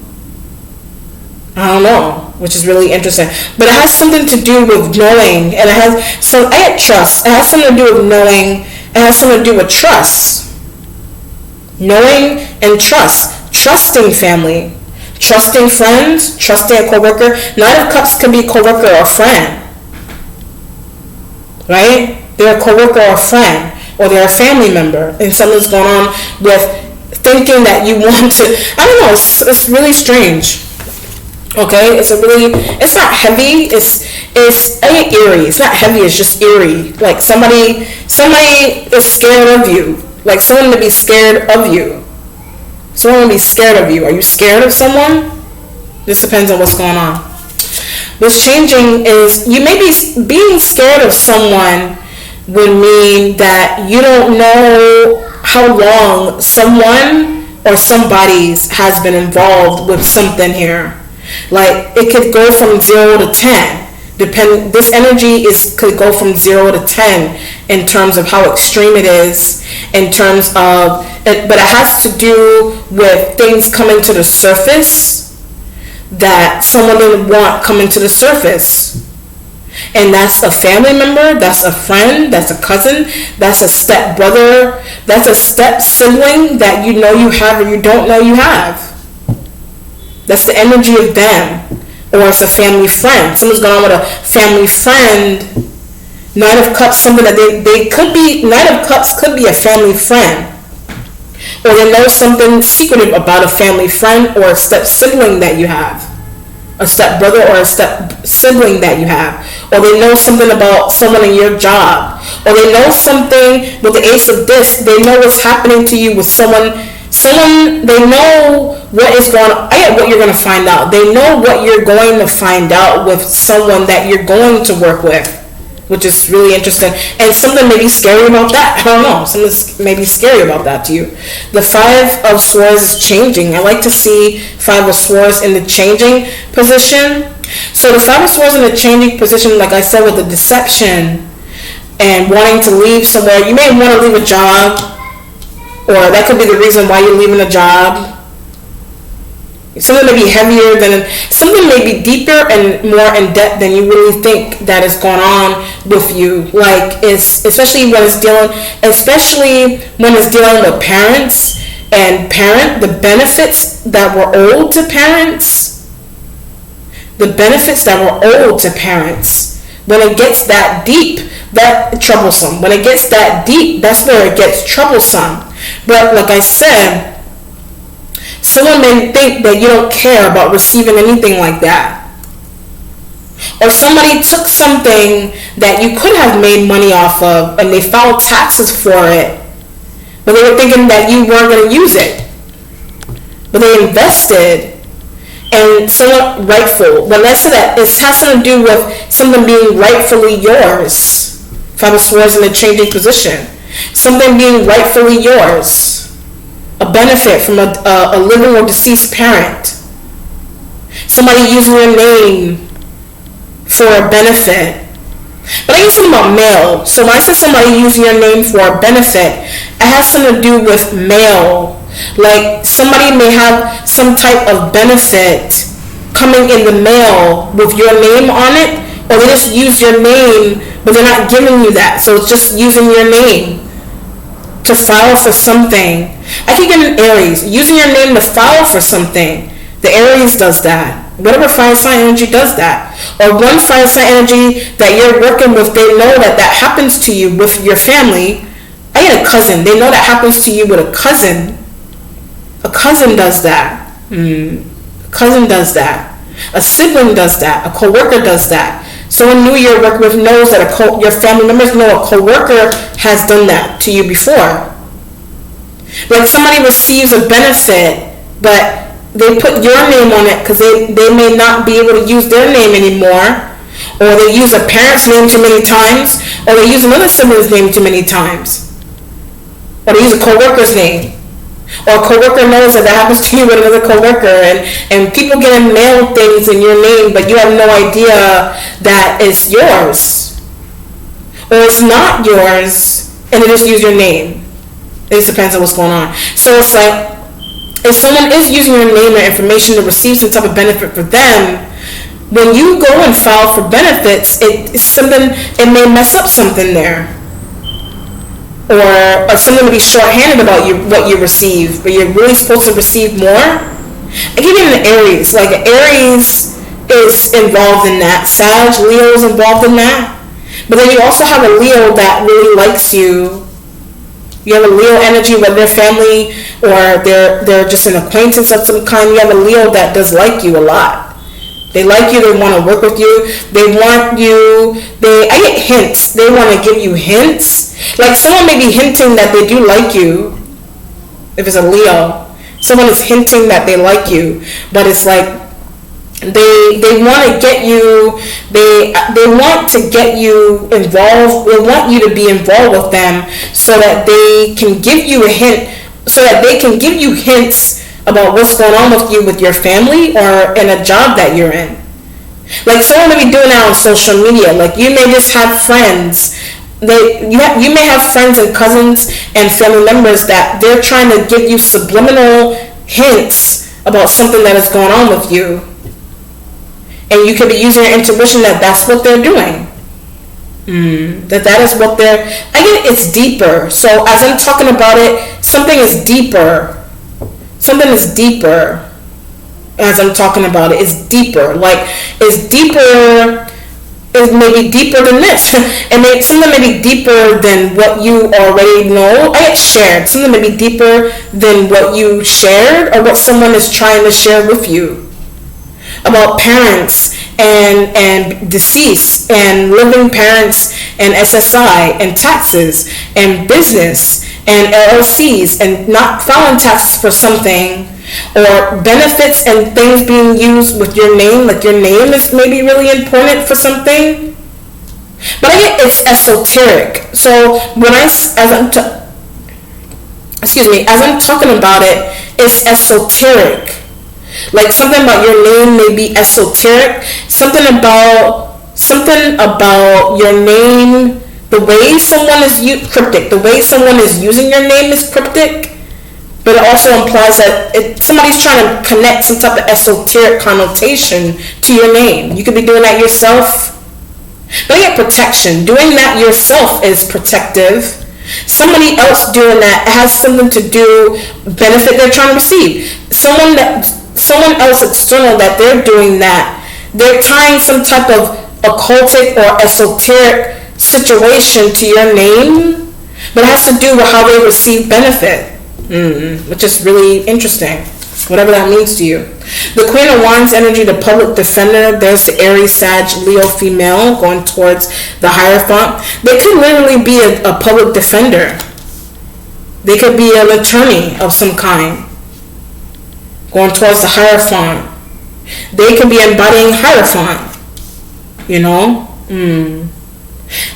I don't know, which is really interesting. But it has something to do with knowing, and I get trust. It has something to do with knowing, it has something to do with trust. Knowing and trust. Trusting family. Trusting friends. Trusting a coworker. Nine of Cups can be a coworker or a friend. Right? They're a coworker or a friend. Or they're a family member. And something's going on with thinking that you want to... I don't know. It's really strange. Okay? It's not heavy. It's eerie. It's not heavy. It's just eerie. Like somebody is scared of you. Like someone to be scared of you. Someone to be scared of you. Are you scared of someone? This depends on what's going on. What's changing is you may be being scared of someone would mean that you don't know how long someone or somebody's has been involved with something here. Like it could go from 0 to 10. This energy could go from 0 to 10 in terms of how extreme it is, in terms of it, but it has to do with things coming to the surface that someone didn't want coming to the surface. And that's a family member, that's a friend, that's a cousin, that's a step brother, that's a step sibling that you know you have or you don't know you have. That's the energy of them. Or it's a family friend. Someone's going on with a family friend. Nine of Cups, something that they could be, Nine of Cups could be a family friend. Or they know something secretive about a family friend or a step sibling that you have. A step brother or a step sibling that you have. Or they know something about someone in your job. Or they know something with the Ace of Discs. They know what's happening to you with someone, they know what is going on. I get what you're going to find out. They know what you're going to find out with someone that you're going to work with, which is really interesting. And something may be scary about that. I don't know. Something may be scary about that to you. The Five of Swords is changing. I like to see Five of Swords in the changing position. So the Five of Swords in the changing position, like I said, with the deception and wanting to leave somewhere. You may want to leave a job. Or that could be the reason why you're leaving a job. Something may be heavier something may be deeper and more in depth than you really think that is going on with you. Like especially when it's dealing with parents and the benefits that were owed to parents. The benefits that were owed to parents. When it gets that deep, that's troublesome. When it gets that deep, that's where it gets troublesome. But like I said, someone may think that you don't care about receiving anything like that. Or somebody took something that you could have made money off of and they filed taxes for it. But they were thinking that you weren't going to use it. But they invested and someone rightful. When I say that, it has something to do with something being rightfully yours. Five of Swords in a changing position. Something being rightfully yours. A benefit from a living or deceased parent. Somebody using your name for a benefit. But I get something about mail. So when I say somebody using your name for a benefit, it has something to do with mail. Like somebody may have some type of benefit coming in the mail with your name on it, or they just use your name, but they're not giving you that. So it's just using your name to file for something. I keep getting Aries. Using your name to file for something. The Aries does that. Whatever fire sign energy does that. Or one fire sign energy that you're working with, they know that happens to you with your family. I get a cousin. They know that happens to you with a cousin. A cousin does that. A cousin does that. A sibling does that. A coworker does that. Someone new you're working with knows that your family members know a coworker has done that to you before. Like somebody receives a benefit, but they put your name on it because they may not be able to use their name anymore, or they use a parent's name too many times, or they use another sibling's name too many times, or they use a coworker's name, or a coworker knows that happens to you with another coworker, and people get mailed things in your name, but you have no idea that it's yours, or it's not yours, and they just use your name. It just depends on what's going on. So it's like, if someone is using your name or information to receive some type of benefit for them, when you go and file for benefits, it may mess up something there, or something to be shorthanded about what you receive, but you're really supposed to receive more. I give you an Aries. Like Aries is involved in that. Sag, Leo is involved in that. But then you also have a Leo that really likes you. You have a Leo energy, whether they're family or they're just an acquaintance of some kind. You have a Leo that does like you a lot. They like you. They want to work with you. They want you. I get hints. They want to give you hints. Like someone may be hinting that they do like you. If it's a Leo, someone is hinting that they like you, but it's like they want to get you. They want to get you involved. They want you to be involved with them so that they can give you a hint. So that they can give you hints about what's going on with you, with your family, or in a job that you're in. Like someone may be doing that on social media. Like you may just have friends. You may have friends and cousins and family members that they're trying to give you subliminal hints about something that is going on with you. And you could be using your intuition that that's what they're doing. That is what they're... I get it's deeper. So as I'm talking about it, something is deeper. Something is deeper as I'm talking about it. It's deeper. Like, it's deeper. It may be deeper than this. Something may be deeper than what you already know. I get shared. Something may be deeper than what you shared or what someone is trying to share with you. About parents and deceased and living parents and SSI and taxes and business and LLCs and not filing taxes for something, or benefits and things being used with your name, like your name is maybe really important for something. But I get it's esoteric. So when as I'm talking about it, it's esoteric. Like something about your name may be esoteric. Something about your name, the way someone is cryptic. The way someone is using your name is cryptic. But it also implies that somebody's trying to connect some type of esoteric connotation to your name. You could be doing that yourself. But I get protection. Doing that yourself is protective. Somebody else doing that has something to do, benefit they're trying to receive. Someone else external that they're doing that, they're tying some type of occultic or esoteric situation to your name, but it has to do with how they receive benefit, which is really interesting, whatever that means to you. The Queen of Wands energy, the public defender, there's the Aries, Sag, Leo female going towards the Hierophant. They could literally be a public defender. They could be an attorney of some kind going towards the Hierophant. They could be embodying Hierophant, you know.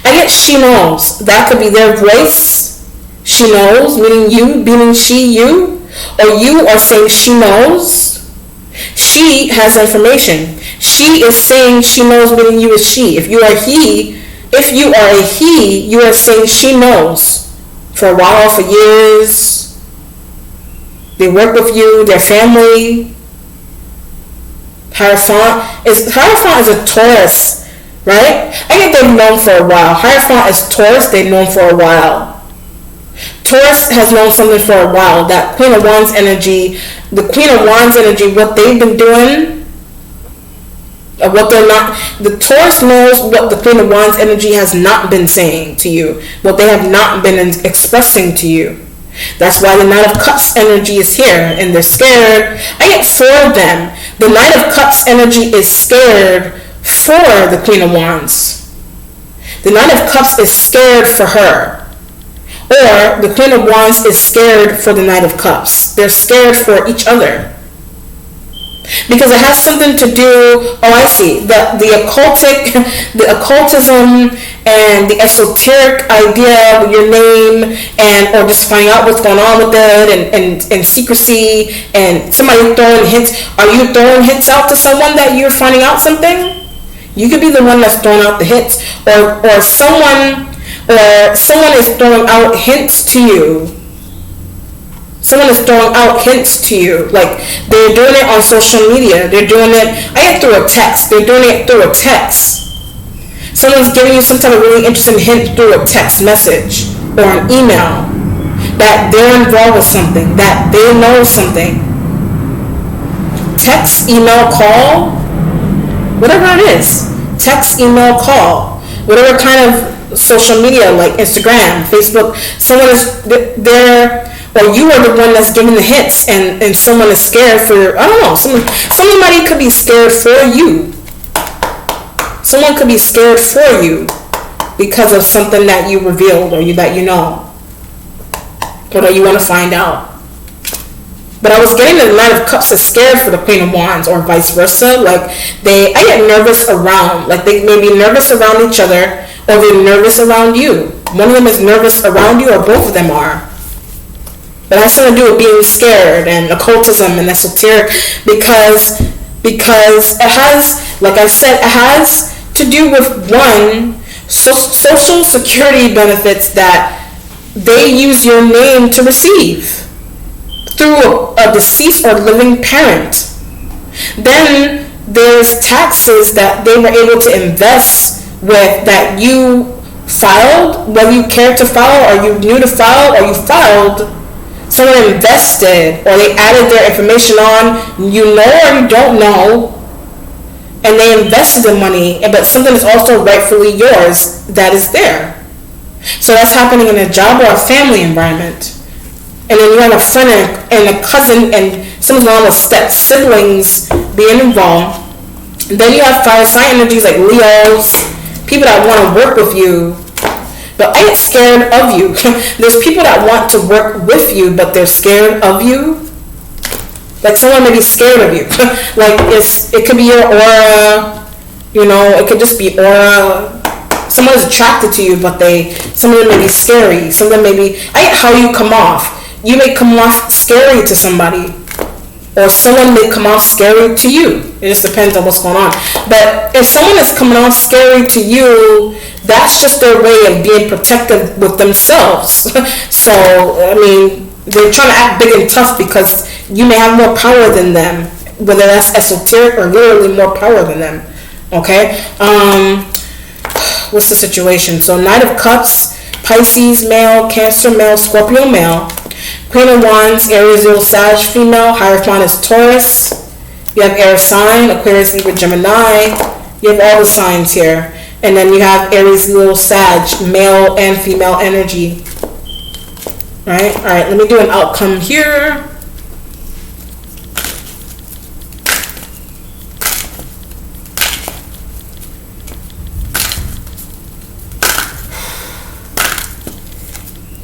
I get she knows. That could be their voice. She knows, meaning you, meaning she, you. Or you are saying she knows. She has information. She is saying she knows, meaning you is she. If you are a he, you are saying she knows. For a while, for years. They work with you, their family. Hierophant is a Taurus, right? I think they've known for a while. Hierophant is Taurus, they've known for a while. Taurus has known something for a while. That Queen of Wands energy, the Queen of Wands energy, what they've been doing, or what they're not, the Taurus knows what the Queen of Wands energy has not been saying to you, what they have not been expressing to you. That's why the Knight of Cups energy is here, and they're scared. I get 4 of them. The Knight of Cups energy is scared for the Queen of Wands. The Knight of Cups is scared for her. Or the Queen of Wands is scared for the Knight of Cups. They're scared for each other. Because it has something to do, oh I see, the occultic, the occultism and the esoteric idea with your name, and or just finding out what's going on with it, and secrecy, and somebody throwing hints. Are you throwing hints out to someone that you're finding out something? You could be the one that's throwing out the hints, or someone is throwing out hints to you. Someone is throwing out hints to you. Like, they're doing it on social media. They're doing it, I get through a text. They're doing it through a text. Someone's giving you some type of really interesting hint through a text message or an email that they're involved with something, that they know something. Text, email, call, whatever it is. Text, email, call, whatever kind of social media like Instagram, Facebook. Someone is there. Or you are the one that's giving the hints, and someone is scared for, I don't know, somebody could be scared for you. Someone could be scared for you because of something that you revealed, or that you know, or that you want to find out. But I was getting the Knight of Cups is scared for the Queen of Wands, or vice versa. Like, I get nervous around, like they may be nervous around each other, or they're nervous around you. One of them is nervous around you, or both of them are. But it has something to do with being scared and occultism and esoteric, because it has, like I said, it has to do with one, social security benefits that they use your name to receive through a deceased or living parent. Then there's taxes that they were able to invest with that you filed, whether you cared to file, or you knew to file, or you filed. Someone invested, or they added their information on, you know or you don't know, and they invested the money, but something is also rightfully yours that is there. So that's happening in a job or a family environment. And then you have a friend and a cousin and someone's almost step siblings being involved. And then you have fire sign energies like Leos, people that want to work with you. But I get scared of you. There's people that want to work with you, but they're scared of you. Like, someone may be scared of you. Like, it could be your aura, it could just be aura. Someone is attracted to you, but some of them may be scary. Some of them may be, I get how you come off. You may come off scary to somebody, or someone may come off scary to you. It just depends on what's going on. But if someone is coming off scary to you, that's just their way of being protective with themselves. So, I mean, they're trying to act big and tough because you may have more power than them, whether that's esoteric or literally more power than them. Okay? What's the situation? So, Knight of Cups, Pisces male, Cancer male, Scorpio male. Queen of Wands, Aries, Leo, Sag, female. Hierophant is Taurus. You have air sign, Aquarius, Libra, Gemini. You have all the signs here. And then you have Aries, Leo, Sag, male and female energy. Right? Alright, let me do an outcome here.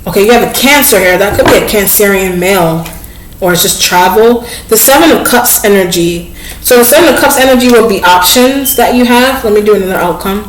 Okay, you have a Cancer here. That could be a Cancerian male, or it's just travel. The Seven of Cups energy. So the Seven of Cups energy will be options that you have. Let me do another outcome.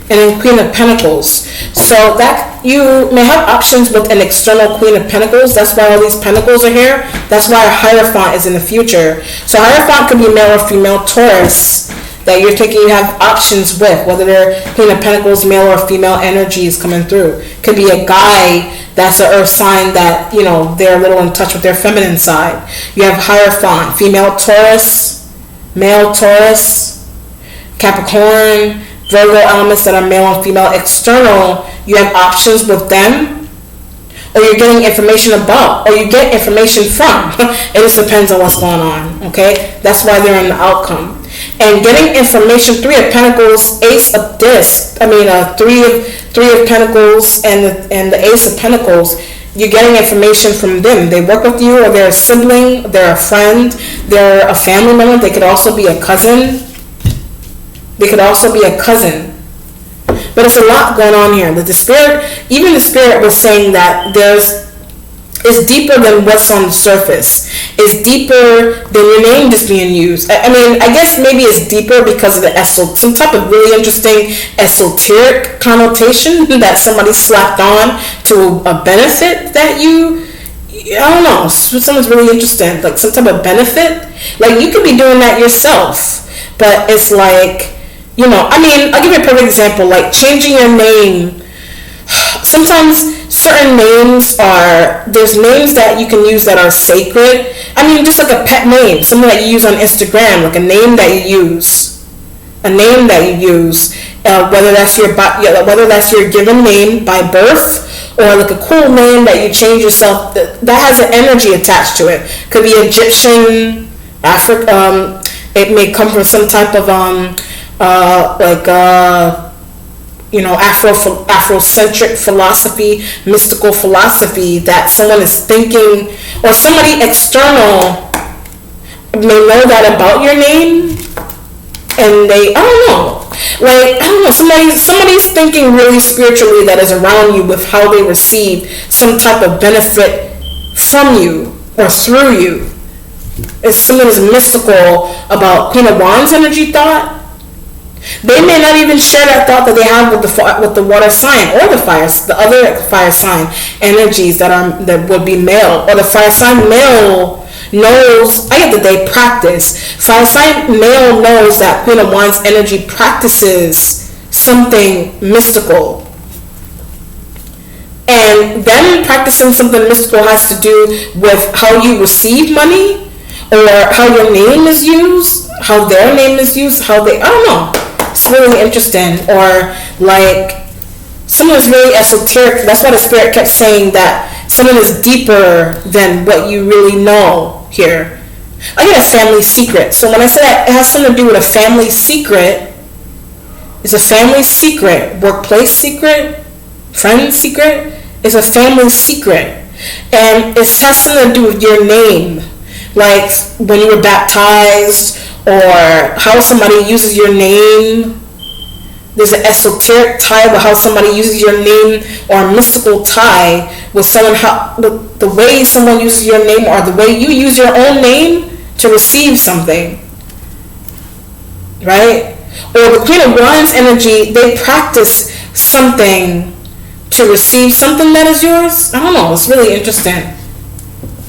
And then Queen of Pentacles. So that you may have options with an external Queen of Pentacles. That's why all these Pentacles are here. That's why a Hierophant is in the future. So Hierophant could be male or female, Taurus, that you're thinking you have options with, whether they're Queen of Pentacles, male or female energies coming through. Could be a guy that's an earth sign that, they're a little in touch with their feminine side. You have Hierophant, female Taurus, male Taurus, Capricorn, Virgo elements that are male and female. External, you have options with them, or you're getting information about, or you get information from. It just depends on what's going on, okay? That's why they're in the outcome. And getting information, Three of Pentacles, Ace of Discs, three of Pentacles, and the Ace of Pentacles. you're getting information from them. They work with you, or they're a sibling, they're a friend, they're a family member. They could also be a cousin. They could also be a cousin. But there's a lot going on here. That the spirit, even the spirit was saying that it's deeper than what's on the surface. It's deeper than your name just being used. I mean, I guess maybe it's deeper because of some type of really interesting esoteric connotation that somebody slapped on to a benefit that I don't know, something's really interesting, like some type of benefit. Like, you could be doing that yourself, but it's like, I mean, I'll give you a perfect example, like changing your name. Sometimes certain names there's names that you can use that are sacred. I mean, just like a pet name, something that you use on Instagram, like a name that you use. Whether that's your given name by birth, or like a cool name that you change yourself, that has an energy attached to it. Could be Egyptian, African. It may come from some type of Afrocentric philosophy, mystical philosophy that someone is thinking, or somebody external may know that about your name, and somebody's thinking really spiritually that is around you with how they receive some type of benefit from you or through you. If someone is mystical about Queen of Wands energy thought, they may not even share that thought that they have with the water sign or the other fire sign energies that would be male, or the fire sign male knows. They practice. Fire sign male knows that Queen of Wands energy practices something mystical, and them practicing something mystical has to do with how you receive money, or how your name is used, how their name is used, I don't know. It's really interesting. Or like someone is really esoteric. That's why the spirit kept saying that someone is deeper than what you really know here. I get a family secret. So when I say that, it has something to do with a family secret. It's a family secret. Workplace secret. Friend secret. It's a family secret. And it has something to do with your name. Like when you were baptized, or how somebody uses your name. There's an esoteric tie with how somebody uses your name, or a mystical tie with the way someone uses your name, or the way you use your own name to receive something, right? Or the Queen of Wands energy, they practice something to receive something that is yours. I don't know, it's really interesting.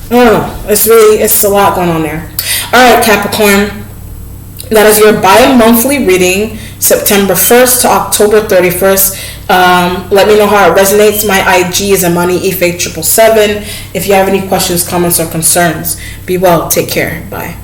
I don't know, it's a lot going on there. Alright, Capricorn, that is your bi-monthly reading, September 1st to October 31st. Let me know how it resonates. My IG is AmaniIfe777. If you have any questions, comments, or concerns, be well. Take care. Bye.